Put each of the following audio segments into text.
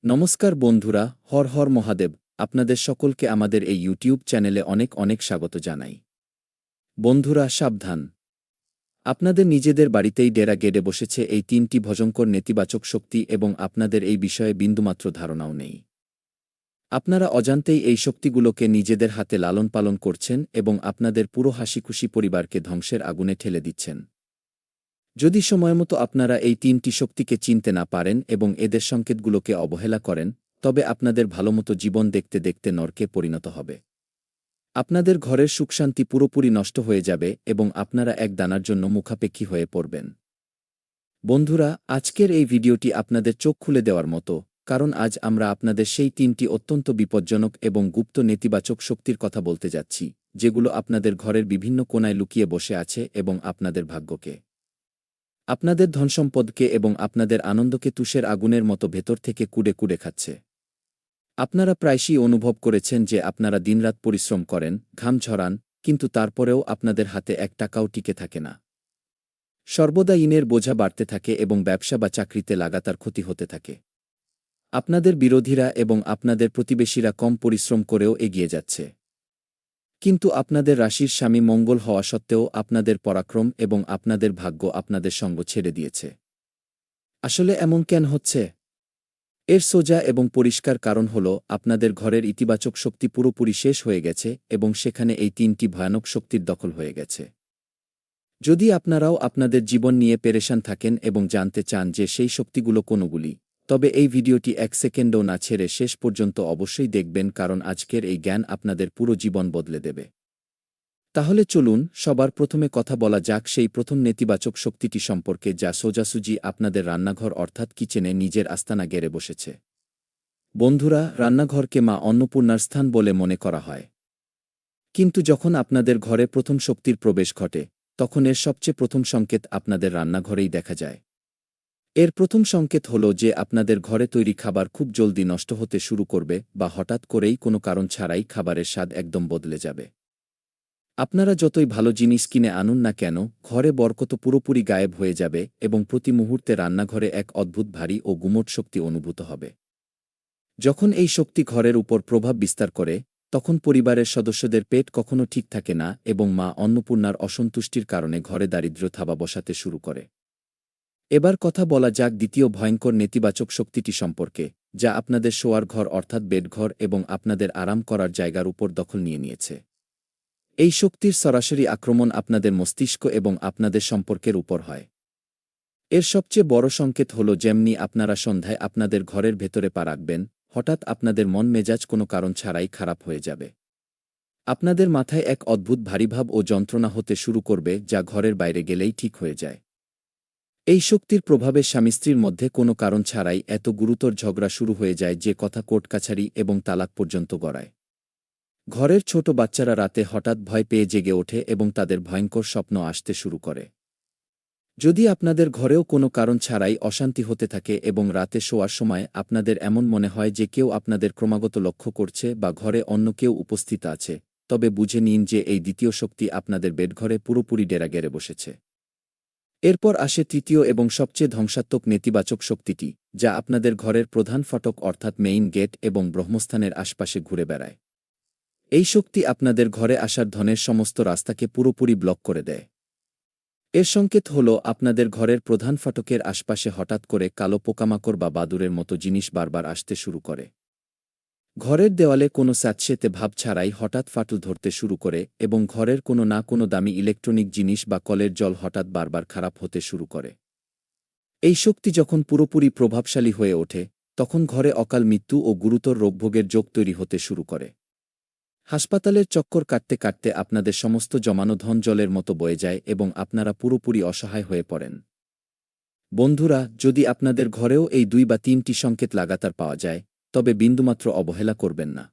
নমস্কার বন্ধুরা, হর হর মহাদেব। আপনাদের সকলকে আমাদের এই ইউটিউব চ্যানেলে অনেক অনেক স্বাগত জানাই। বন্ধুরা সাবধান, আপনাদের নিজেদের বাড়িতেই ডেরা গেড়ে বসেছে এই তিনটি ভয়ঙ্কর নেতিবাচক শক্তি এবং আপনাদের এই বিষয়ে বিন্দুমাত্র ধারণাও নেই। আপনারা অজান্তেই এই শক্তিগুলোকে নিজেদের হাতে লালন পালন করছেন এবং আপনাদের পুরো হাসিখুশি পরিবারকে ধ্বংসের আগুনে ঠেলে দিচ্ছেন। যদি সময়মতো আপনারা এই তিনটি শক্তিকে চিনতে না পারেন এবং এদের সংকেতগুলোকে অবহেলা করেন, তবে আপনাদের ভালোমতো জীবন দেখতে দেখতে নরকে পরিণত হবে। আপনাদের ঘরের সুখশান্তি পুরোপুরি নষ্ট হয়ে যাবে এবং আপনারা এক দানার জন্য মুখাপেক্ষী হয়ে পড়বেন। বন্ধুরা, আজকের এই ভিডিওটি আপনাদের চোখ খুলে দেওয়ার মতো, কারণ আজ আমরা আপনাদের সেই তিনটি অত্যন্ত বিপজ্জনক এবং গুপ্ত নেতিবাচক শক্তির কথা বলতে যাচ্ছি, যেগুলো আপনাদের ঘরের বিভিন্ন কোণায় লুকিয়ে বসে আছে এবং আপনাদের ভাগ্যকে, আপনাদের ধনসম্পদকে এবং আপনাদের আনন্দকে তুষের আগুনের মতো ভেতর থেকে কুড়ে কুড়ে খাচ্ছে। আপনারা প্রায়শই অনুভব করেছেন যে আপনারা দিনরাত পরিশ্রম করেন, ঘাম ঝরান, কিন্তু তারপরেও আপনাদের হাতে এক টাকাও টিকে থাকে না। সর্বদা ঋণের বোঝা বাড়তে থাকে এবং ব্যবসা বা চাকরিতে লাগাতার ক্ষতি হতে থাকে। আপনাদের বিরোধীরা এবং আপনাদের প্রতিবেশীরা কম পরিশ্রম করেও এগিয়ে যাচ্ছে, কিন্তু আপনাদের রাশির স্বামী মঙ্গল হওয়া সত্ত্বেও আপনাদের পরাক্রম এবং আপনাদের ভাগ্য আপনাদের সঙ্গ ছেড়ে দিয়েছে। আসলে এমন কেন হচ্ছে? এর সোজা এবং পরিষ্কার কারণ হল আপনাদের ঘরের ইতিবাচক শক্তি পুরোপুরি শেষ হয়ে গেছে এবং সেখানে এই তিনটি ভয়ানক শক্তির দখল হয়ে গেছে। যদি আপনারাও আপনাদের জীবন নিয়ে পেরেশান থাকেন এবং জানতে চান যে সেই শক্তিগুলো কোনগুলি, তবে এই ভিডিওটি এক সেকেন্ডও না ছেড়ে শেষ পর্যন্ত অবশ্যই দেখবেন, কারণ আজকের এই জ্ঞান আপনাদের পুরো জীবন বদলে দেবে। তাহলে চলুন সবার প্রথমে কথা বলা যাক সেই প্রথম নেতিবাচক শক্তিটি সম্পর্কে, যা সোজাসুজি আপনাদের রান্নাঘর অর্থাৎ কিচেনে নিজের আস্তানা গেড়ে বসেছে। বন্ধুরা, রান্নাঘরকে মা অন্নপূর্ণার স্থান বলে মনে করা হয়। কিন্তু যখন আপনাদের ঘরে প্রথম শক্তির প্রবেশ ঘটে, তখন এর সবচেয়ে প্রথম সংকেত আপনাদের রান্নাঘরেই দেখা যায়। এর প্রথম সংকেত হল যে আপনাদের ঘরে তৈরি খাবার খুব জলদি নষ্ট হতে শুরু করবে, বা হঠাৎ করেই কোনো কারণ ছাড়াই খাবারের স্বাদ একদম বদলে যাবে। আপনারা যতই ভালো জিনিস কিনে আনুন না কেন, ঘরে বরকত পুরোপুরি গায়েব হয়ে যাবে এবং প্রতি মুহূর্তে রান্নাঘরে এক অদ্ভুত ভারী ও গুমোট শক্তি অনুভূত হবে। যখন এই শক্তি ঘরের উপর প্রভাব বিস্তার করে, তখন পরিবারের সদস্যদের পেট কখনো ঠিক থাকে না এবং মা অন্নপূর্ণার অসন্তুষ্টির কারণে ঘরে দারিদ্র্য থাবা বসাতে শুরু করে। এবার কথা বলা যাক দ্বিতীয় ভয়ঙ্কর নেতিবাচক শক্তিটি সম্পর্কে, যা আপনাদের শোয়ার ঘর অর্থাৎ বেডঘর এবং আপনাদের আরাম করার জায়গার উপর দখল নিয়ে নিয়েছে। এই শক্তির সরাসরি আক্রমণ আপনাদের মস্তিষ্ক এবং আপনাদের সম্পর্কের উপর হয়। এর সবচেয়ে বড় সংকেত হল, যেমনি আপনারা সন্ধ্যায় আপনাদের ঘরের ভেতরে পা রাখবেন, হঠাৎ আপনাদের মন মেজাজ কোনো কারণ ছাড়াই খারাপ হয়ে যাবে। আপনাদের মাথায় এক অদ্ভুত ভারীভাব ও যন্ত্রণা হতে শুরু করবে, যা ঘরের বাইরে গেলেই ঠিক হয়ে যায়। এই শক্তির প্রভাবে স্বামী স্ত্রীর মধ্যে কোনো কারণ ছাড়াই এত গুরুতর ঝগড়া শুরু হয়ে যায় যে কথা কোর্ট কাছারি এবং তালাক পর্যন্ত গড়ায়। ঘরের ছোট বাচ্চারা রাতে হঠাৎ ভয় পেয়ে জেগে ওঠে এবং তাদের ভয়ঙ্কর স্বপ্ন আসতে শুরু করে। যদি আপনাদের ঘরেও কোনো কারণ ছাড়াই অশান্তি হতে থাকে এবং রাতে শোয়ার সময় আপনাদের এমন মনে হয় যে কেউ আপনাদের ক্রমাগত লক্ষ্য করছে বা ঘরে অন্য কেউ উপস্থিত আছে, তবে বুঝে নিন যে এই দ্বিতীয় শক্তি আপনাদের বেডঘরে পুরোপুরি ডেরা গেড়ে বসেছে। এরপর আসে তৃতীয় এবং সবচেয়ে ধ্বংসাত্মক নেতিবাচক শক্তিটি, যা আপনাদের ঘরের প্রধান ফটক অর্থাৎ মেইন গেট এবং ব্রহ্মস্থানের আশপাশে ঘুরে বেড়ায়। এই শক্তি আপনাদের ঘরে আসার ধনের সমস্ত রাস্তাকে পুরোপুরি ব্লক করে দেয়। এর সংকেত হল আপনাদের ঘরের প্রধান ফটকের আশপাশে হঠাৎ করে কালো পোকামাকড় বা বাদুড়ের মতো জিনিস বারবার আসতে শুরু করে। ঘরের দেওয়ালে কোনো স্যাঁতসেঁতে ভাব ছাড়াই হঠাৎ ফাটল ধরতে শুরু করে এবং ঘরের কোনো না কোনো দামি ইলেকট্রনিক জিনিস বা কলের জল হঠাৎ বারবার খারাপ হতে শুরু করে। এই শক্তি যখন পুরোপুরি প্রভাবশালী হয়ে ওঠে, তখন ঘরে অকাল মৃত্যু ও গুরুতর রোগভোগের যোগ তৈরি হতে শুরু করে। হাসপাতালের চক্কর কাটতে কাটতে আপনাদের সমস্ত জমানো ধন জলের মতো বয়ে যায় এবং আপনারা পুরোপুরি অসহায় হয়ে পড়েন। বন্ধুরা, যদি আপনাদের ঘরেও এই 2 বা 3টি সংকেত লাগাতার পাওয়া যায়, তবে বিন্দুমাত্র অবহেলা করবেন না।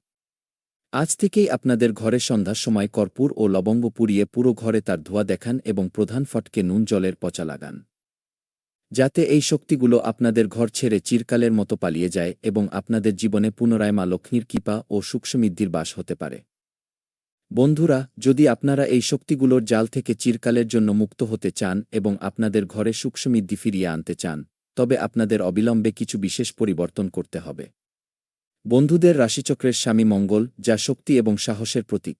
আজ থেকেই আপনাদের ঘরে সন্ধ্যার সময় কর্পূর ও লবঙ্গ পুড়িয়ে পুরো ঘরে তার ধোঁয়া দেখান এবং প্রধান ফটকে নুন জলের পচা লাগান, যাতে এই শক্তিগুলো আপনাদের ঘর ছেড়ে চিরকালের মতো পালিয়ে যায় এবং আপনাদের জীবনে পুনরায় মা লক্ষ্মীর কৃপা ও সুখসমৃদ্ধির বাস হতে পারে। বন্ধুরা, যদি আপনারা এই শক্তিগুলোর জাল থেকে চিরকালের জন্য মুক্ত হতে চান এবং আপনাদের ঘরে সুখসমৃদ্ধি ফিরিয়ে আনতে চান, তবে আপনাদের অবিলম্বে কিছু বিশেষ পরিবর্তন করতে হবে। বন্ধুদের রাশিচক্রের স্বামী মঙ্গল, যা শক্তি এবং সাহসের প্রতীক।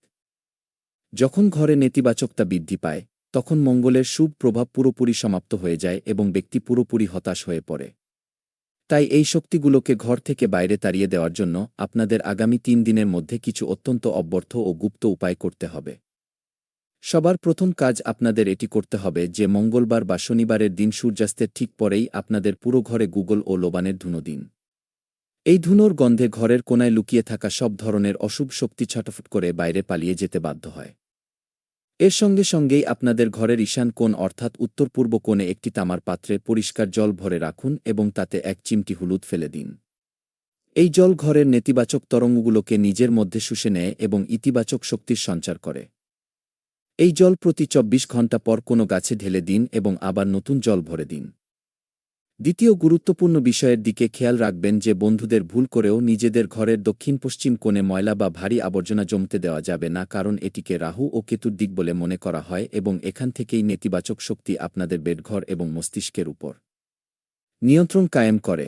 যখন ঘরে নেতিবাচকতা বৃদ্ধি পায়, তখন মঙ্গলের শুভ প্রভাব পুরোপুরি সমাপ্ত হয়ে যায় এবং ব্যক্তি পুরোপুরি হতাশ হয়ে পড়ে। তাই এই শক্তিগুলোকে ঘর থেকে বাইরে তাড়িয়ে দেওয়ার জন্য আপনাদের আগামী ৩ দিনের মধ্যে কিছু অত্যন্ত অব্যর্থ ও গুপ্ত উপায় করতে হবে। সবার প্রথম কাজ আপনাদের এটি করতে হবে যে মঙ্গলবার বা শনিবারের দিন সূর্যাস্তের ঠিক পরেই আপনাদের পুরো ঘরে গুগল ও লোবানের ধুনো দিন। এই ধুনোর গন্ধে ঘরের কোনায় লুকিয়ে থাকা সব ধরনের অশুভ শক্তি ছটফট করে বাইরে পালিয়ে যেতে বাধ্য হয়। এর সঙ্গে সঙ্গেই আপনাদের ঘরের ঈশান কোণ অর্থাৎ উত্তর পূর্ব কোণে একটি তামার পাত্রে পরিষ্কার জল ভরে রাখুন এবং তাতে ১ চিমটি হলুদ ফেলে দিন। এই জল ঘরের নেতিবাচক তরঙ্গগুলোকে নিজের মধ্যে শুষে নেয় এবং ইতিবাচক শক্তির সঞ্চার করে। এই জল প্রতি ২৪ ঘণ্টা পর কোনো গাছে ঢেলে দিন এবং আবার নতুন জল ভরে দিন। দ্বিতীয় গুরুত্বপূর্ণ বিষয়ের দিকে খেয়াল রাখবেন যে বন্ধুদের ভুল করেও নিজেদের ঘরের দক্ষিণ-পশ্চিম কোণে ময়লা বা ভারী আবর্জনা জমতে দেওয়া যাবে না, কারণ এটিকে রাহু ও কেতুর দিক বলে মনে করা হয় এবং এখান থেকেই নেতিবাচক শক্তি আপনাদের বেডঘর এবং মস্তিষ্কের উপর নিয়ন্ত্রণ কায়েম করে।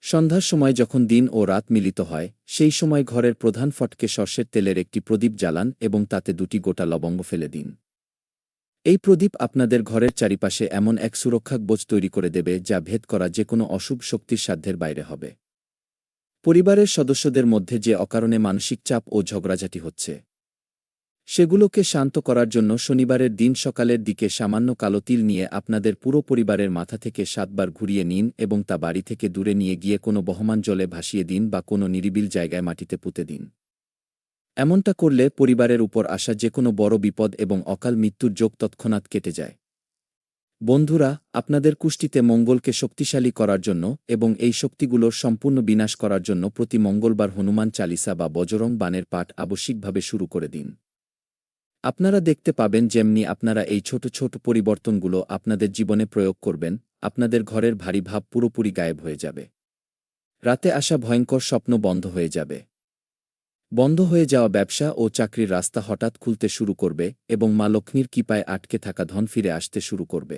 সন্ধ্যার সময় যখন দিন ও রাত মিলিত হয়, সেই সময় ঘরের প্রধান ফটকে সর্ষের তেলের একটি প্রদীপ জ্বালান এবং তাতে ২টি গোটা লবঙ্গ ফেলে দিন। এই প্রদীপ আপনাদের ঘরের চারিপাশে এমন এক সুরক্ষা কবচ তৈরি করে দেবে যা ভেদ করা যেকোনো অশুভ শক্তির সাধ্যের বাইরে হবে। পরিবারের সদস্যদের মধ্যে যে অকারণে মানসিক চাপ ও ঝগড়াঝাটি হচ্ছে, সেগুলোকে শান্ত করার জন্য শনিবারের দিন সকালের দিকে সামান্য কালো তিল নিয়ে আপনাদের পুরো পরিবারের মাথা থেকে ৭ বার ঘুরিয়ে নিন এবং তা বাড়ি থেকে দূরে নিয়ে গিয়ে কোনো বহমান জলে ভাসিয়ে দিন বা কোনো নিরিবিল জায়গায় মাটিতে পুঁতে দিন। এমনটা করলে পরিবারের উপর আসা যেকোনো বড় বিপদ এবং অকাল মৃত্যুর যোগ তৎক্ষণাৎ কেটে যায়। বন্ধুরা, আপনাদের কুষ্টিতে মঙ্গলকে শক্তিশালী করার জন্য এবং এই শক্তিগুলোর সম্পূর্ণ বিনাশ করার জন্য প্রতি মঙ্গলবার হনুমান চালিসা বা বজরং বাণের পাঠ আবশ্যিকভাবে শুরু করে দিন। আপনারা দেখতে পাবেন যেমনি আপনারা এই ছোট ছোট পরিবর্তনগুলো আপনাদের জীবনে প্রয়োগ করবেন, আপনাদের ঘরের ভারী ভাব পুরোপুরি গায়েব হয়ে যাবে। রাতে আসা ভয়ঙ্কর স্বপ্ন বন্ধ হয়ে যাবে। বন্ধ হয়ে যাওয়া ব্যবসা ও চাকরির রাস্তা হঠাৎ খুলতে শুরু করবে এবং মা লক্ষ্মীর কৃপায় আটকে থাকা ধন ফিরে আসতে শুরু করবে।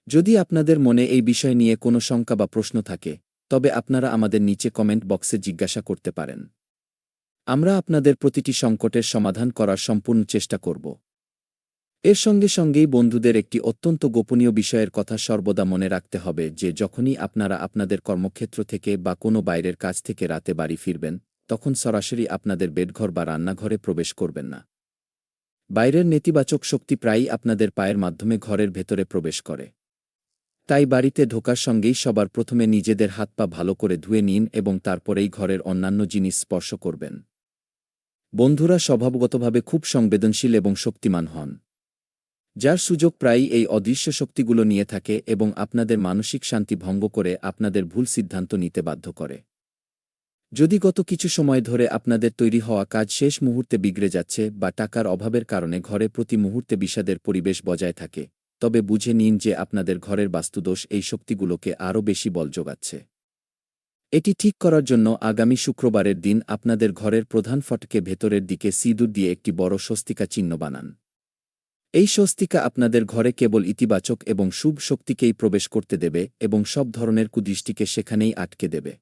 যদি আপনাদের মনে এই বিষয় নিয়ে কোনো শঙ্কা বা প্রশ্ন থাকে, তবে আপনারা আমাদের নিচে কমেন্ট বক্সে জিজ্ঞাসা করতে পারেন। আমরা আপনাদের প্রতিটি সংকটের সমাধান করার সম্পূর্ণ চেষ্টা করব। এর সঙ্গে সঙ্গেই বন্ধুদের একটি অত্যন্ত গোপনীয় বিষয়ের কথা সর্বদা মনে রাখতে হবে যে যখনই আপনারা আপনাদের কর্মক্ষেত্র থেকে বা কোনো বাইরের কাজ থেকে রাতে বাড়ি ফিরবেন, তখন সরাসরি আপনাদের বেডঘর বা রান্নাঘরে প্রবেশ করবেন না। বাইরের নেতিবাচক শক্তি প্রায়ই আপনাদের পায়ের মাধ্যমে ঘরের ভেতরে প্রবেশ করে। তাই বাড়িতে ঢোকার সঙ্গেই সবার প্রথমে নিজেদের হাত পা ভালো করে ধুয়ে নিন এবং তারপরেই ঘরের অন্যান্য জিনিস স্পর্শ করবেন। বন্ধুরা স্বভাবগতভাবে খুব সংবেদনশীল এবং শক্তিমান হন, যার সুযোগ প্রায়ই এই অদৃশ্য শক্তিগুলো নিয়ে থাকে এবং আপনাদের মানসিক শান্তি ভঙ্গ করে আপনাদের ভুল সিদ্ধান্ত নিতে বাধ্য করে। যদি গত কিছু সময় ধরে আপনাদের তৈরি হওয়া কাজ শেষ মুহূর্তে বিগড়ে যাচ্ছে বা টাকার অভাবের কারণে ঘরে প্রতি মুহূর্তে বিষাদের পরিবেশ বজায় থাকে, তবে বুঝে নিন যে আপনাদের ঘরের বাস্তুদোষ এই শক্তিগুলোকে আরও বেশি বল যোগাচ্ছে। এটি ঠিক করার জন্য আগামী শুক্রবারের দিন আপনাদের ঘরের প্রধান ফটকে ভেতরের দিকে সিঁদুর দিয়ে একটি বড় স্বস্তিকা চিহ্ন বানান। এই স্বস্তিকা আপনাদের ঘরে কেবল ইতিবাচক এবং শুভ শক্তিকেই প্রবেশ করতে দেবে এবং সব ধরনের কুদৃষ্টিকে সেখানেই আটকে দেবে।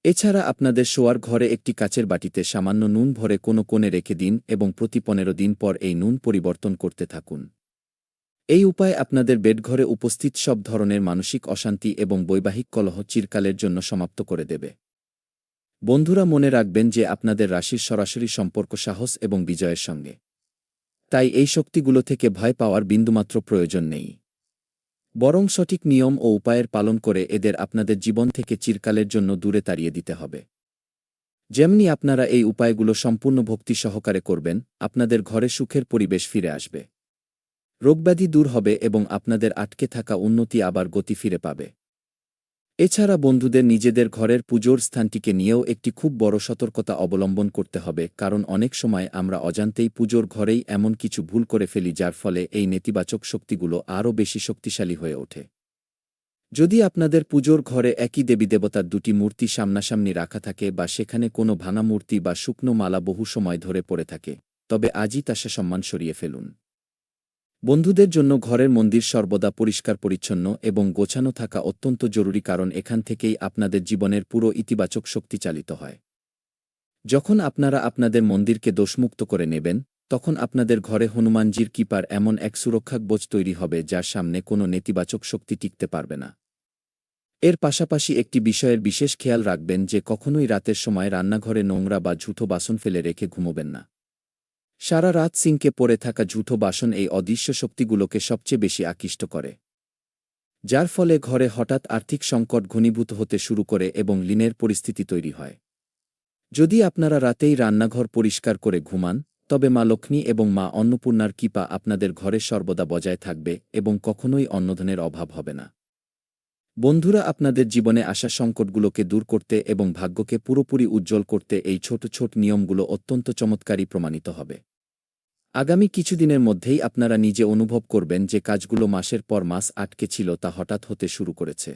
এছাড়া আপনাদের শোয়ার ঘরে একটি কাচের বাটিতে সামান্য নুন ভরে কোনো কোণে রেখে দিন এবং প্রতি ১৫ দিন পর এই নুন পরিবর্তন করতে থাকুন। এই উপায় আপনাদের বেডঘরে উপস্থিত সব ধরনের মানসিক অশান্তি এবং বৈবাহিক কলহ চিরকালের জন্য সমাপ্ত করে দেবে। বন্ধুরা মনে রাখবেন যে আপনাদের রাশির সরাসরি সম্পর্ক সাহস এবং বিজয়ের সঙ্গে। তাই এই শক্তিগুলো থেকে ভয় পাওয়ার বিন্দুমাত্র প্রয়োজন নেই। বরং সঠিক নিয়ম ও উপায়ের পালন করে এদের আপনাদের জীবন থেকে চিরকালের জন্য দূরে তাড়িয়ে দিতে হবে। যেমনি আপনারা এই উপায়গুলো সম্পূর্ণ ভক্তি সহকারে করবেন, আপনাদের ঘরে সুখের পরিবেশ ফিরে আসবে, রোগব্যাধি দূর হবে এবং আপনাদের আটকে থাকা উন্নতি আবার গতি ফিরে পাবে। এছাড়া বন্ধুদের নিজেদের ঘরের পুজোর স্থানটিকে নিয়েও একটি খুব বড় সতর্কতা অবলম্বন করতে হবে, কারণ অনেক সময় আমরা অজান্তেই পুজোর ঘরেই এমন কিছু ভুল করে ফেলি যার ফলে এই নেতিবাচক শক্তিগুলো আরও বেশি শক্তিশালী হয়ে ওঠে। যদি আপনাদের পুজোর ঘরে একই দেবীদেবতার ২টি মূর্তি সামনাসামনি রাখা থাকে বা সেখানে কোনো ভাঙা মূর্তি বা শুকনো মালা বহু সময় ধরে পড়ে থাকে, তবে আজই তা সম্মান সরিয়ে ফেলুন। বন্ধুদের জন্য ঘরের মন্দির সর্বদা পরিষ্কার পরিচ্ছন্ন এবং গোছানো থাকা অত্যন্ত জরুরি, কারণ এখান থেকেই আপনাদের জীবনের পুরো ইতিবাচক শক্তি চালিত হয়। যখন আপনারা আপনাদের মন্দিরকে দোষমুক্ত করে নেবেন, তখন আপনাদের ঘরে হনুমানজির কৃপার এমন এক সুরক্ষাকবচ তৈরি হবে যার সামনে কোনো নেতিবাচক শক্তি টিকতে পারবে না। এর পাশাপাশি একটি বিষয়ের বিশেষ খেয়াল রাখবেন যে কখনোই রাতের সময় রান্নাঘরে নোংরা বা ঝুঁটো বাসন ফেলে রেখে ঘুমোবেন না। সারা রাত সিঙ্কে পড়ে থাকা ঝুঁটো বাসন এই অদৃশ্য শক্তিগুলোকে সবচেয়ে বেশি আকৃষ্ট করে, যার ফলে ঘরে হঠাৎ আর্থিক সংকট ঘনীভূত হতে শুরু করে এবং ঋণের পরিস্থিতি তৈরি হয়। যদি আপনারা রাতেই রান্নাঘর পরিষ্কার করে ঘুমান, তবে মা লক্ষ্মী এবং মা অন্নপূর্ণার কৃপা আপনাদের ঘরে সর্বদা বজায় থাকবে এবং কখনোই অন্নধনের অভাব হবে না। বন্ধুরা, আপনাদের জীবনে আসা সংকটগুলোকে দূর করতে এবং ভাগ্যকে পুরোপুরি উজ্জ্বল করতে এই ছোট ছোট নিয়মগুলো অত্যন্ত চমৎকারী প্রমাণিত হবে। আগামী কিছুদিনের মধ্যেই আপনারা নিজে অনুভব করবেন যে কাজগুলো মাসের পর মাস আটকে ছিল তা হঠাৎ হতে শুরু করেছে।